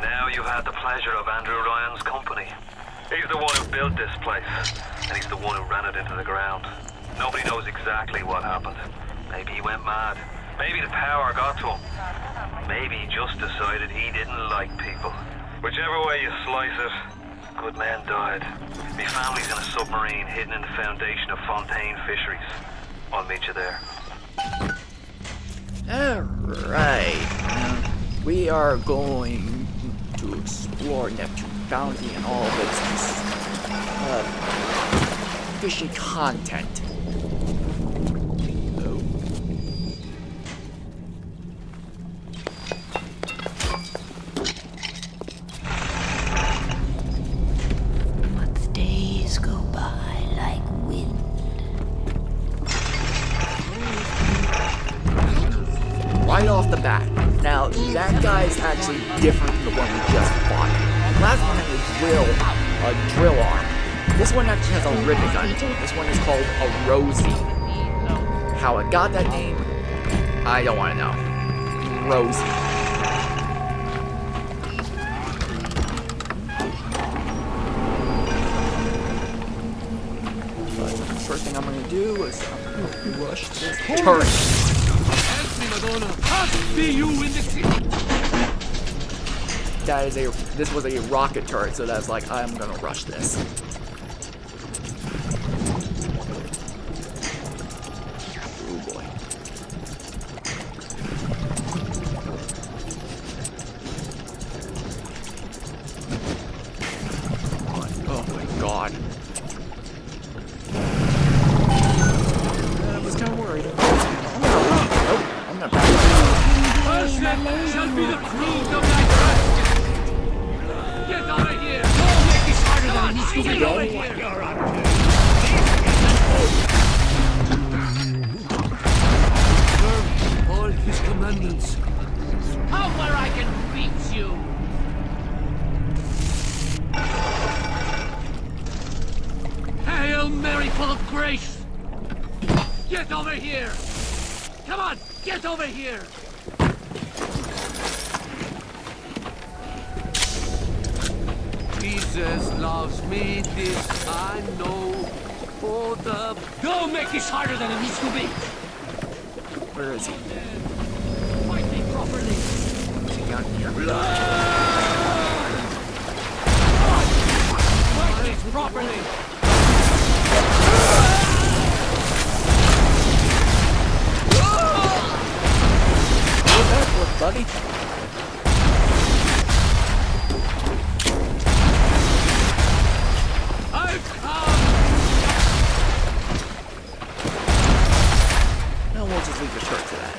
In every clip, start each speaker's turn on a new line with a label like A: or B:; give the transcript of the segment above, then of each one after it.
A: Now you've had the pleasure of Andrew Ryan's company. He's the one who built this place, and he's the one who ran it into the ground. Nobody knows exactly what happened. Maybe he went mad. Maybe the power got to him. Maybe he just decided he didn't like people. Whichever way you slice it, good men died. My family's in a submarine hidden in the foundation of Fontaine Fisheries. I'll meet you there.
B: Alright. We are going to explore Neptune bounty and all of its fishing content. Right off the bat. Now, that guy is actually different from the one we just fought. The last one had a drill arm. This one actually has a rivet gun. This one is called a Rosie. How it got that name, I don't want to know. Rosie. But the first thing I'm going to do is rush this turret. This was a rocket turret, so that's like, I'm gonna rush this. Oh boy. Oh my god. I was kind of worried. I'm not bad.
C: Shall be the crew of that craft. Get out of here! Don't make this harder than it needs to be. Get over here! Serve all his commandments. How far I can reach you? Hail Mary, full of grace! Get over here! Come on, get over here! Jesus loves me, this I know. For the... Don't make this harder than it needs to be!
B: Where is he?
C: Fight me properly!
B: Is he down here?
C: Fight me properly!
B: Go backwards, buddy. Now we'll just leave the shirt to that.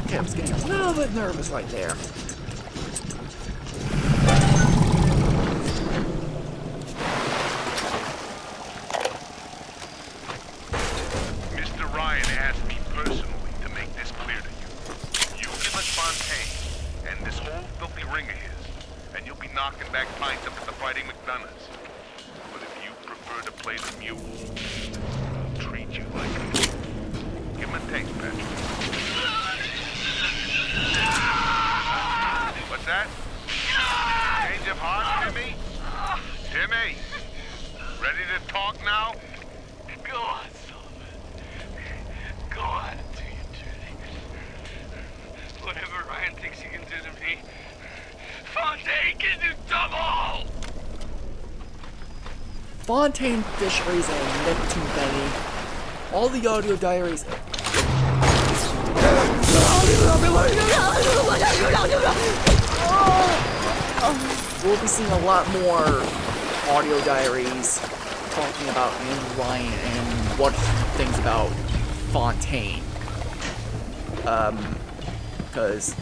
B: Okay, I was getting a little bit nervous right there.
D: Mr. Ryan asked me personally to make this clear to you. You give us Fontaine and this whole filthy ring of his, and you'll be knocking back pints up at the Fighting McDonough's. But if you prefer to play the mule, I'll treat you like a king. Give him a taste, Patrick. What's that? Change of heart, Timmy? Timmy! Ready to talk now?
C: Go on, Sullivan. Go on, do your dirty. Whatever Ryan thinks he can do to me, Fontaine can do double!
B: Fontaine Fisheries and Neptune Benny. All the audio diaries. We'll be seeing a lot more audio diaries talking about Andrew Ryan and what he thinks about Fontaine. Because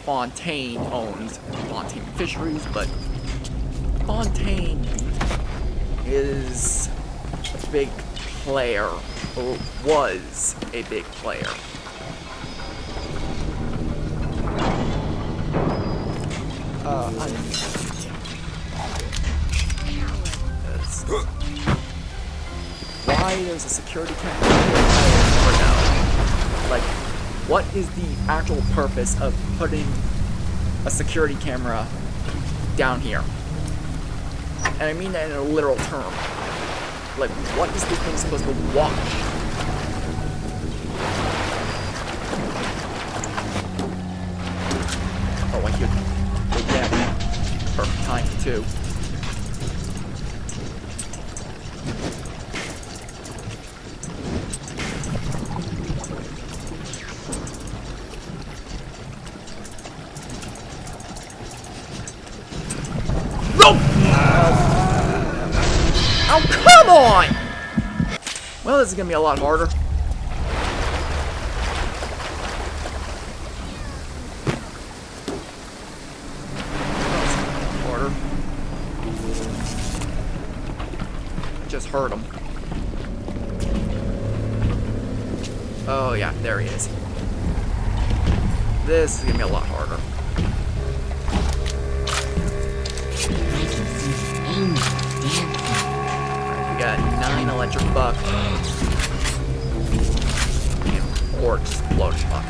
B: Fontaine owns Fontaine Fisheries, but Fontaine is a big player, or was a big player. Why there's a security camera here, I never know. Like, what is the actual purpose of putting a security camera down here? And I mean that in a literal term. Like, what is this thing supposed to watch? Oh, I hear the yapping. Perfect timing, too. Oh, come on! Well, this is gonna be a lot harder. Harder. Just hurt him. Oh, yeah, there he is. This is gonna be a lot harder. We got 9 electric buck and 4 exploding buck.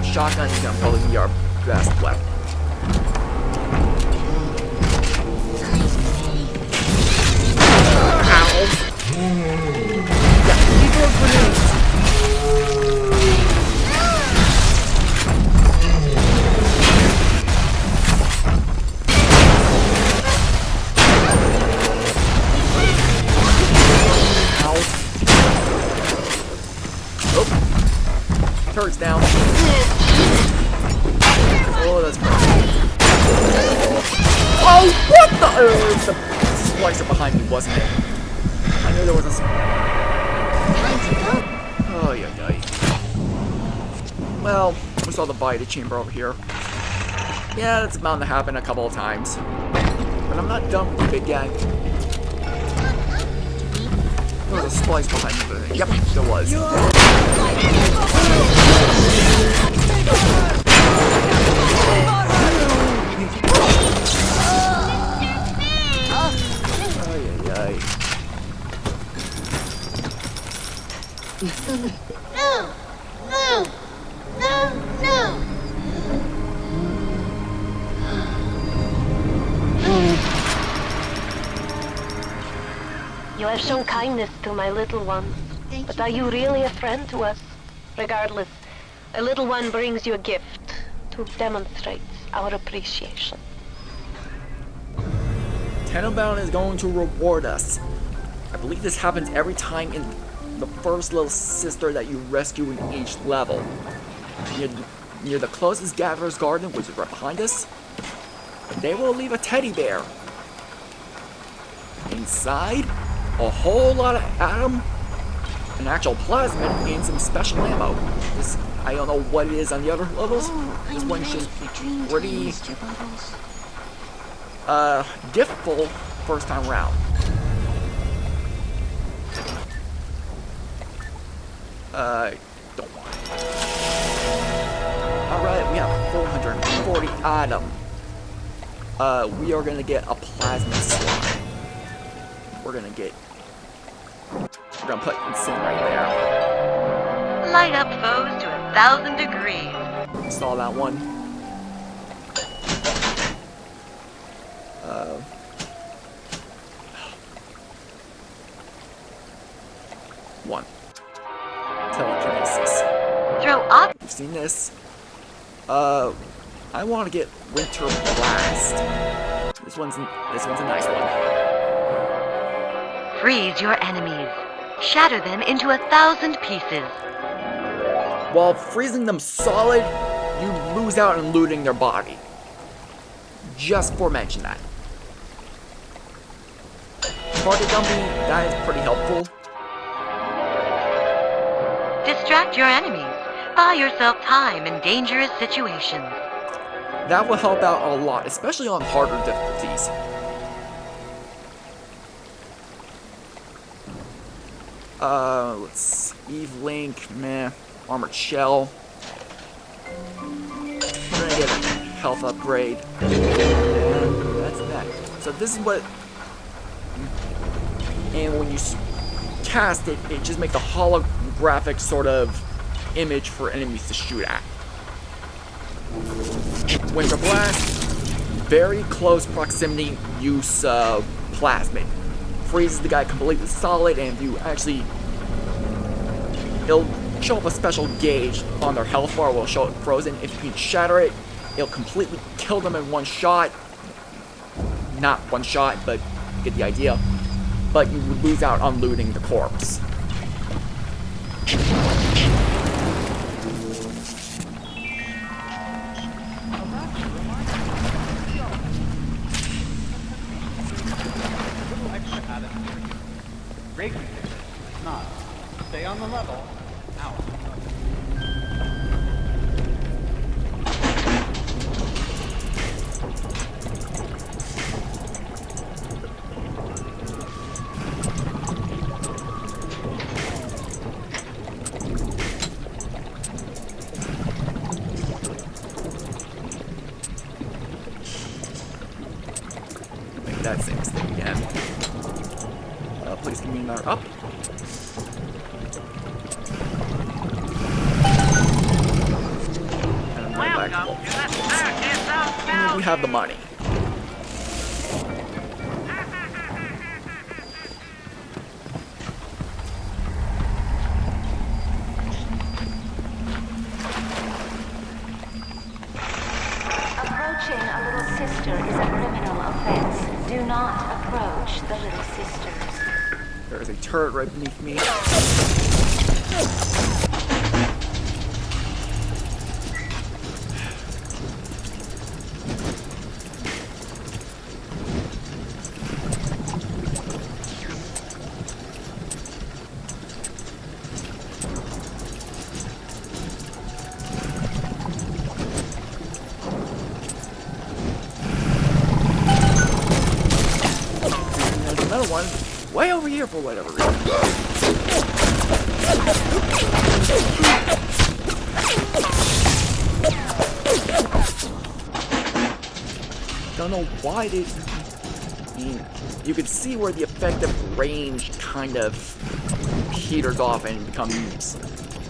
B: Shotgun is gonna probably be our best weapon. Ow! Yeah, these are grenades. Turret's down. Oh, that's perfect. Oh, what the? It was the splicer behind me, wasn't it? I knew there was a. Oh, yeah. Well, we saw the body chamber over here. Yeah, that's bound to happen a couple of times. But I'm not done with the big guy. There was a splice behind me. Yep, there was.
E: No! You have shown kindness to my little one, but are you really a friend to us? Regardless, a little one brings you a gift to demonstrate our appreciation.
B: Tenenbaum is going to reward us. I believe this happens every time in the first little sister that you rescue in each level. Near the closest Gatherer's Garden, which is right behind us, they will leave a teddy bear. Inside, a whole lot of atom, an actual plasmid, and some special ammo. This, I don't know what it is on the other levels. This one's just pretty giftful first time round. Don't want it. Alright, we have 440 atom. We are gonna get a plasma slime. We're gonna put Incinerate there.
F: Light up foes to 1,000 degrees.
B: Install that one. One. Telekinesis.
F: Throw up.
B: You've seen this. I want to get Winter Blast. This one's a nice one.
F: Freeze your enemies. Shatter them into 1,000 pieces.
B: While freezing them solid, you lose out on looting their body. Just for mention that. Target dumping, that is pretty helpful.
F: Distract your enemies. Buy yourself time in dangerous situations.
B: That will help out a lot, especially on harder difficulties. Let's see. Eve Link, meh. Armored Shell. We're gonna get a health upgrade. And that's that. So this is what... And when you cast it, it just makes a holographic sort of image for enemies to shoot at. Winter Blast, very close proximity use plasmid. Freezes the guy completely solid, and if you actually... It'll show up a special gauge on their health bar, will show it frozen. If you can shatter it, it'll completely kill them in one shot. Not one shot, but you get the idea. But you would lose out on looting the corpse.
G: Great condition. Not. Stay on the level. Out.
B: Make that same thing again. Please give me another up. And I'm right back to we have the money.
H: Approaching a little sister is a criminal offense. Do not approach the little sisters.
B: There's a turret right beneath me. There's another one way over here for whatever reason. Don't know why they... I mean, you can see where the effective range kind of peters off and becomes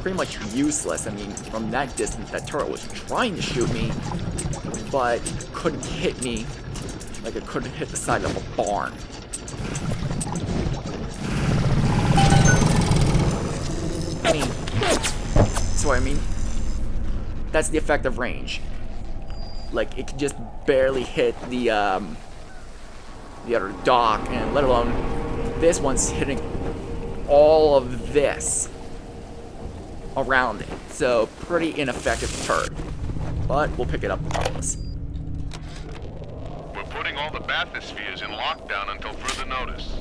B: pretty much useless. I mean, from that distance, that turret was trying to shoot me, but couldn't hit me like it couldn't hit the side of a barn. I mean, so I mean, that's the effective range. Like, it can just barely hit the other dock, and let alone this one's hitting all of this around it. So, pretty ineffective turret. But we'll pick it up regardless.
D: We're putting all the bathyspheres in lockdown until further notice.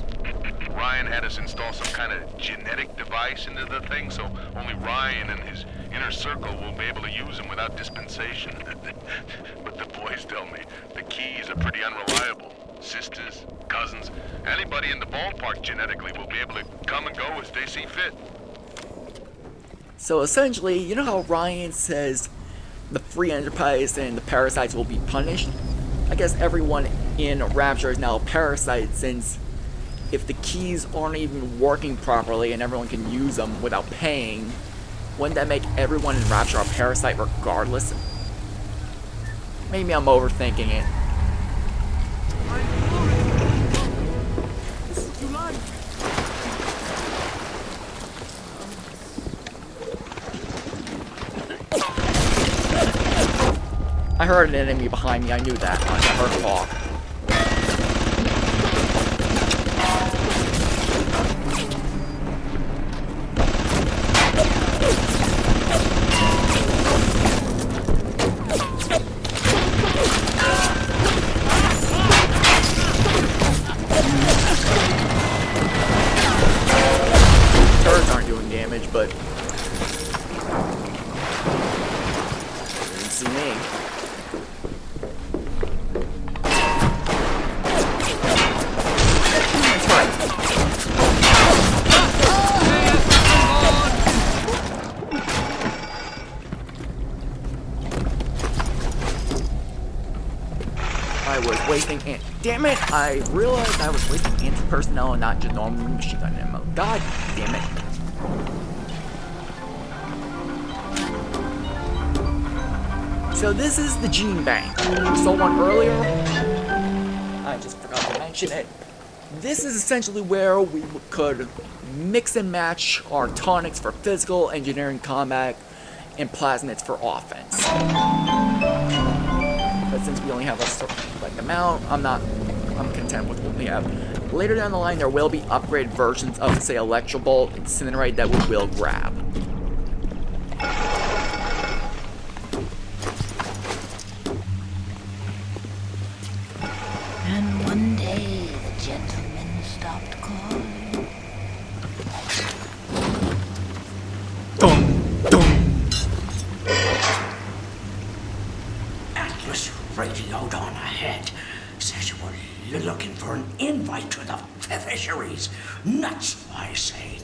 D: Ryan had us install some kind of genetic device into the thing, so only Ryan and his inner circle will be able to use them without dispensation. But the boys tell me the keys are pretty unreliable. Sisters, cousins, anybody in the ballpark genetically will be able to come and go as they see fit.
B: So essentially, you know how Ryan says the free enterprise and the parasites will be punished? I guess everyone in Rapture is now a parasite, since if the keys aren't even working properly and everyone can use them without paying, wouldn't that make everyone in Rapture a parasite regardless? Maybe I'm overthinking it. I heard an enemy behind me, I knew that. I heard a talk. Turrets aren't doing damage, but they didn't see me. I was wasting damn it! I realized I was wasting anti-personnel and not just normal machine gun ammo. God damn it. So this is the gene bank. We saw one earlier. I just forgot to mention it. This is essentially where we could mix and match our tonics for physical, engineering, combat, and plasmids for offense. But since we only have a certain amount, I'm content with what we have. Later down the line, there will be upgraded versions of, say, Electrobolt, Incinerate that we will grab.
H: And one day, the gentleman stopped calling.
I: Atlas radioed on ahead. Says you were looking for an invite to the fisheries. Nuts, I say.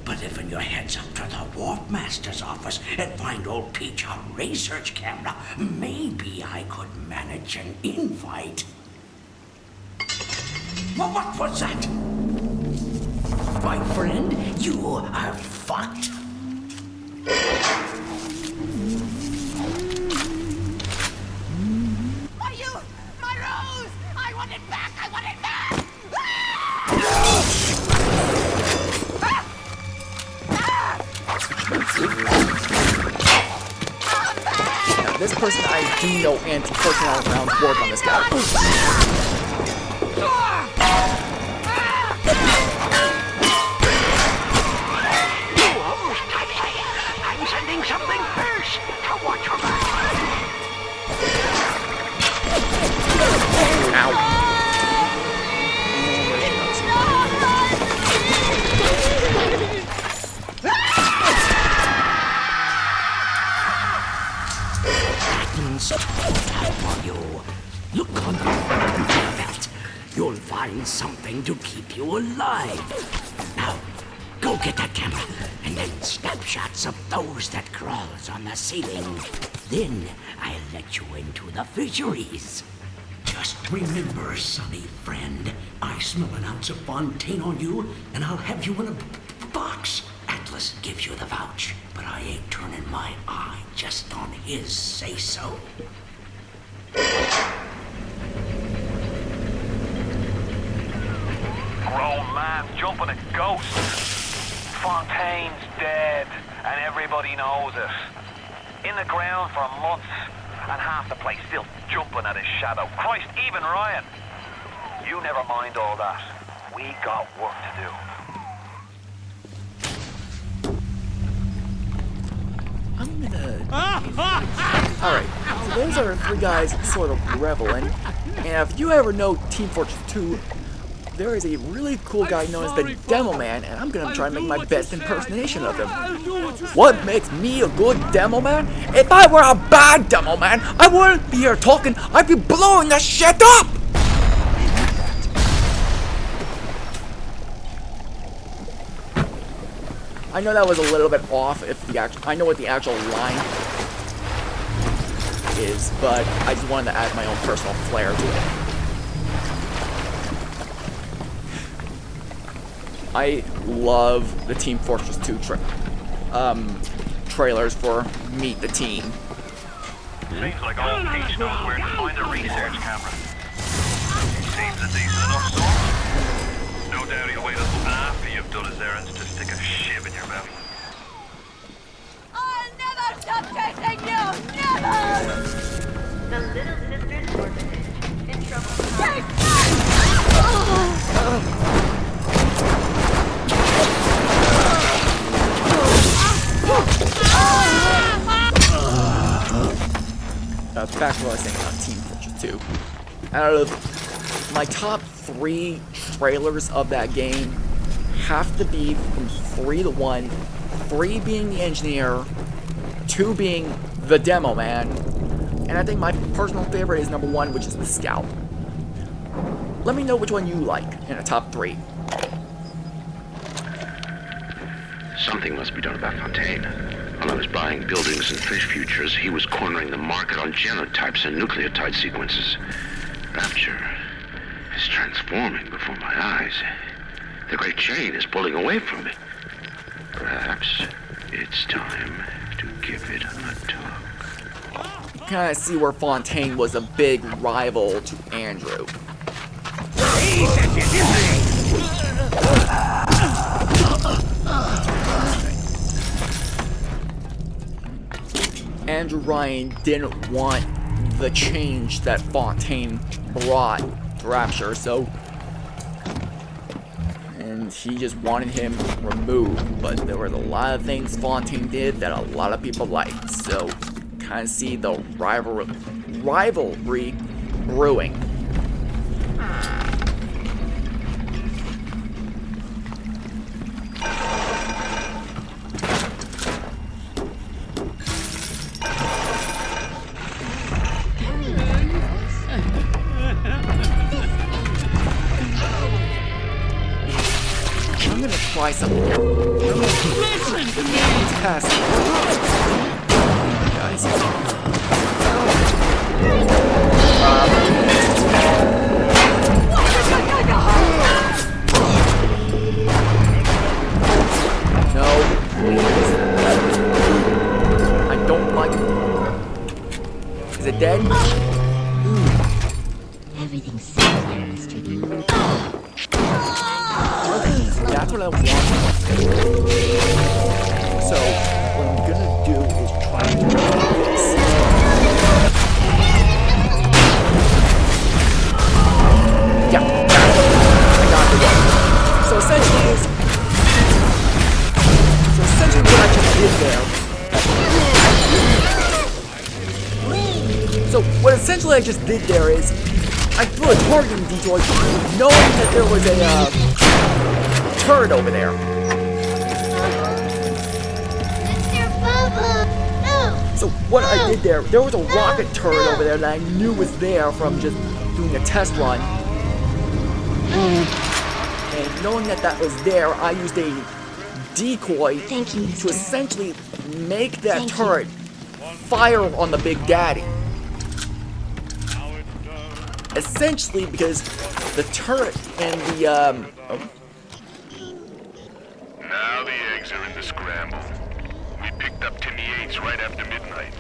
I: But if your heads up to the Warp Master's office and find old Peach a research camera, maybe I could manage an invite. Well, what was that? My friend, you are fucked.
J: My rose! I want it back! I want it back!
B: Now, this person, I do know anti-personnel rounds work on this guy.
I: I'm sending something first to watch your back.
B: Ow.
I: For you. Look on the front of your belt. You'll find something to keep you alive. Now, go get that camera, and then snapshots of those that crawls on the ceiling. Then I'll let you into the fisheries. Just remember, sonny friend, I smell an ounce of Fontaine on you, and I'll have you in a box. Atlas gives you the vouch, but I ain't turning my eye just on his say-so.
A: Grown man jumping at ghosts. Fontaine's dead, and everybody knows it. In the ground for months, and half the place still jumping at his shadow. Christ, even Ryan. You never mind all that. We got work to do.
B: I'm gonna... Alright, so those are three guys sort of reveling. And if you ever know Team Fortress 2, there is a really cool guy known as the Demo Man, and I'm gonna try and make my best impersonation of him. What makes me a good Demo Man? If I were a bad Demo Man, I wouldn't be here talking, I'd be blowing the shit up! I know that was a little bit off if the I know what the actual line is, but I just wanted to add my own personal flair to it. I love the Team Fortress 2 trailers for Meet the Team.
A: Seems like old Peach knows where to find a research camera. Seems a decent enough source. No doubt he'll wait until after you've done his errands to stick a shiv in your mouth.
J: I'll never stop chasing you! Never!
F: The Little Sisters orphanage in trouble.
B: Back to what I was saying about Team Fortress 2. Out of my top 3 trailers of that game, have to be from 3 to 1. 3 being the engineer, 2 being the Demo Man, and I think my personal favorite is number 1, which is the Scout. Let me know which one you like in the top 3.
K: Something must be done about Fontaine. While I was buying buildings and fish futures, he was cornering the market on genotypes and nucleotide sequences. Rapture is transforming before my eyes. The great chain is pulling away from me. Perhaps it's time to give it a tug.
B: You kind of see where Fontaine was a big rival to Andrew. Andrew Ryan didn't want the change that Fontaine brought to Rapture, and he just wanted him removed. But there were a lot of things Fontaine did that a lot of people liked, so kind of see the rivalry brewing. I'm gonna try something here. Listen to me! Test. Guys. No. I don't like it. Is it dead?
H: Everything's safe here, Mr. D.
B: That's what I want. So, what I'm gonna do is try to do this. Yeah, I got the one. So essentially what I just did there. So what essentially I just did there is I threw a targeting decoy, knowing that there was a turret over there. So what I did there was a rocket turret over there that I knew was there from just doing a test run. And knowing that that was there, I used a decoy to essentially make that turret fire on the Big Daddy. Essentially because the turret and the
D: Now the eggs are in the scramble. We picked up Timmy Yates right after midnight.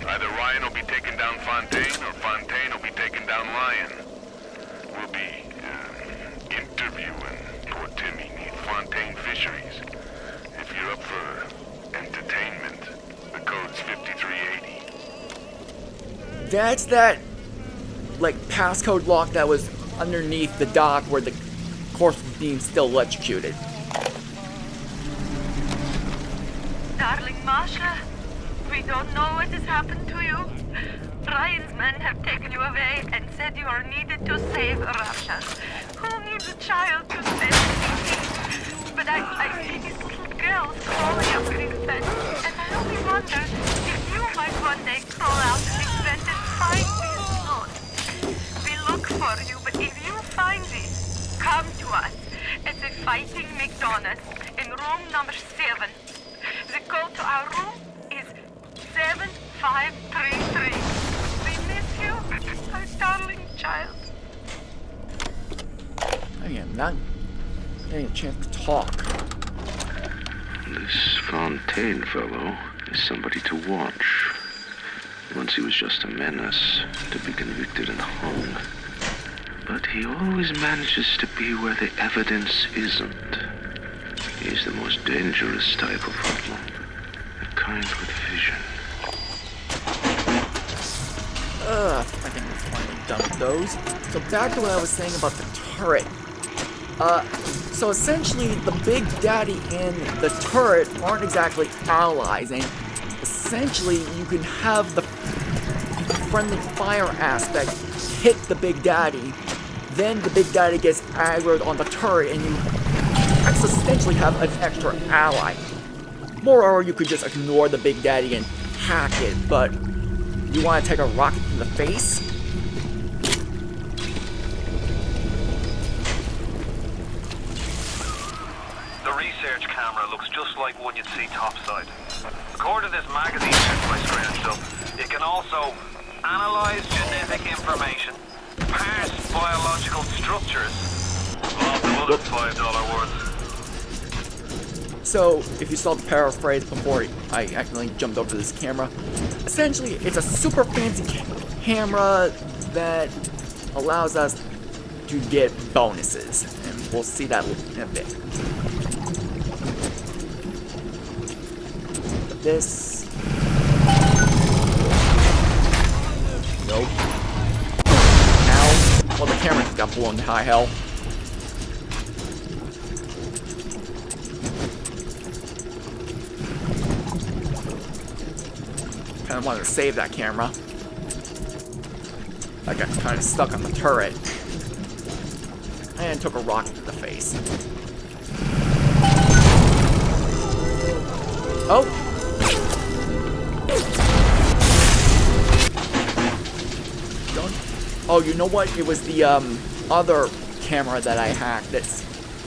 D: Either Ryan will be taking down Fontaine, or Fontaine will be taking down Ryan. We'll be interviewing poor Timmy near Fontaine Fisheries. If you're up for entertainment, the code's 5380.
B: that's that like passcode lock that was underneath the dock where the corpse was being still electrocuted.
F: Darling Masha, we don't know what has happened to you. Ryan's men have taken you away and said you are needed to save Rapture. Who needs a child to save? But I see these little girls crawling up these vents, and I only wonder if you might one day crawl out of these vents and find these notes. We look for you, but if you find these, come to us at the Fighting McDonald's in room number 7. The code to our room is 7533. We miss you, our darling child.
B: I am not getting a chance to talk.
K: This Fontaine fellow is somebody to watch. Once he was just a menace, to be convicted and hung. But he always manages to be where the evidence isn't. He's the most dangerous type of hoodlum. The kind with vision.
B: I think we're finally done with those. So back to what I was saying about the turret. So essentially the Big Daddy and the turret aren't exactly allies, and essentially you can have the friendly fire aspect hit the Big Daddy, then the Big Daddy gets aggroed on the turret, and you essentially have an extra ally. Moreover, you could just ignore the Big Daddy and hack it, but you want to take a rocket to the face?
A: The research camera looks just like one you'd see topside. According to this magazine I scrounged up, it can also analyze genetic information, biological structures. Lots of other $5 worth.
B: So, if you saw the paraphrase before I accidentally jumped over this camera, essentially it's a super fancy camera that allows us to get bonuses, and we'll see that in a bit. But this... Nope. Ow. Well, the camera just got blown to high hell. I wanted to save that camera. I got kind of stuck on the turret. And took a rocket to the face. Oh! Don't... Oh, you know what? It was the other camera that I hacked that's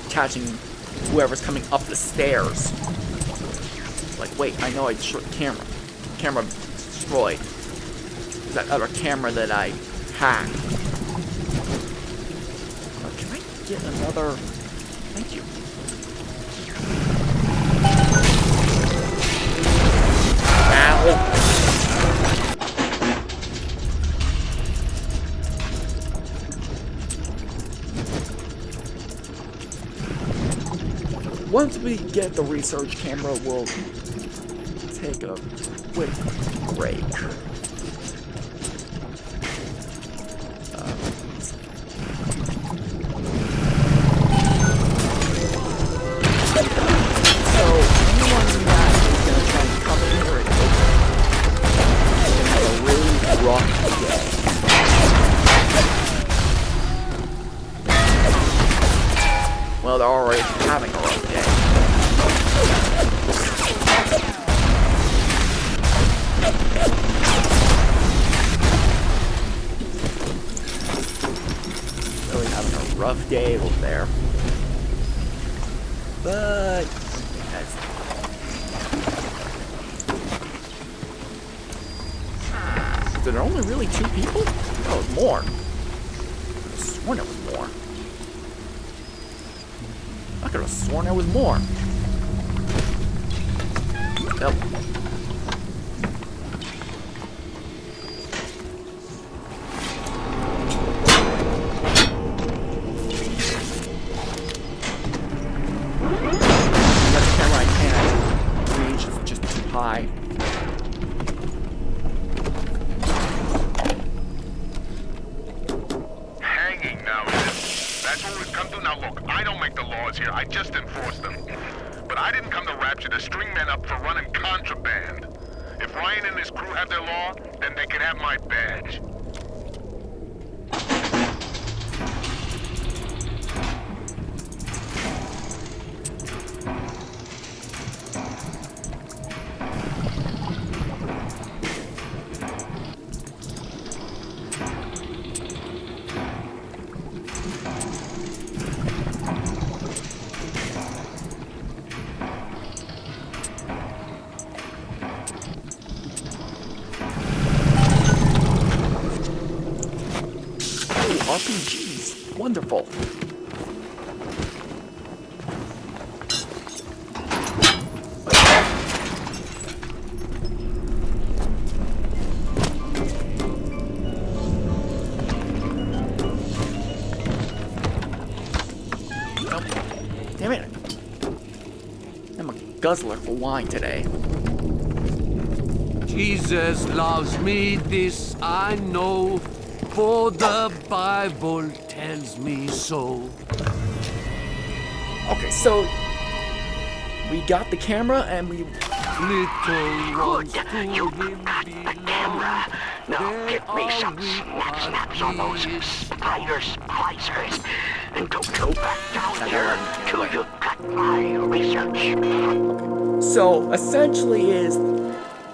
B: catching whoever's coming up the stairs. Like, wait, I know I destroyed the camera. Camera destroyed. That other camera that I hacked. Can I get another? Thank you. Ow! Once we get the research camera, we'll take a quick break. So, anyone that is going to try and come in here and have a really rough day. Well, they're already having a rough day. Really having a rough day over there. But that's... So there are only really 2 people? Oh, it was more. I could have sworn it was more. I could have sworn there was more. Nope. That's a camera I can't reach. It's just too high.
D: Hanging now, is it? That's what we've come to? Now look, I don't make the laws here, I just enforce them. But I didn't come to Rapture to string men up for running contraband. If Ryan and his crew have their law, then they can have my badge.
B: RPGs. Wonderful. Nope. Damn it. I'm a guzzler for wine today.
L: Jesus loves me, this I know, for the Bible tells me so.
B: Okay, so we got the camera and we...
I: Good, you got the camera. Now give me some snaps on those spider splicers. And don't go back down here till you got my research.
B: So, essentially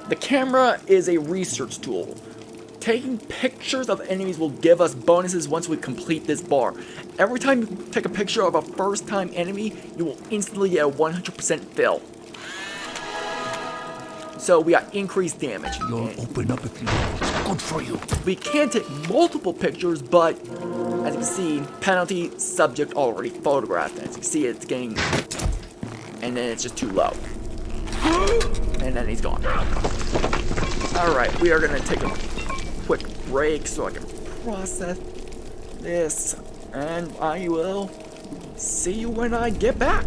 B: the camera is a research tool. Taking pictures of enemies will give us bonuses once we complete this bar. Every time you take a picture of a first-time enemy, you will instantly get a 100% fill. So we got increased damage.
I: You'll open up if you want. It's good for you.
B: We can take multiple pictures, but As you can see, penalty subject already photographed. As you can see, it's getting, and then it's just too low. And then he's gone. Alright, we are gonna take a quick break so I can process this, and I will see you when I get back.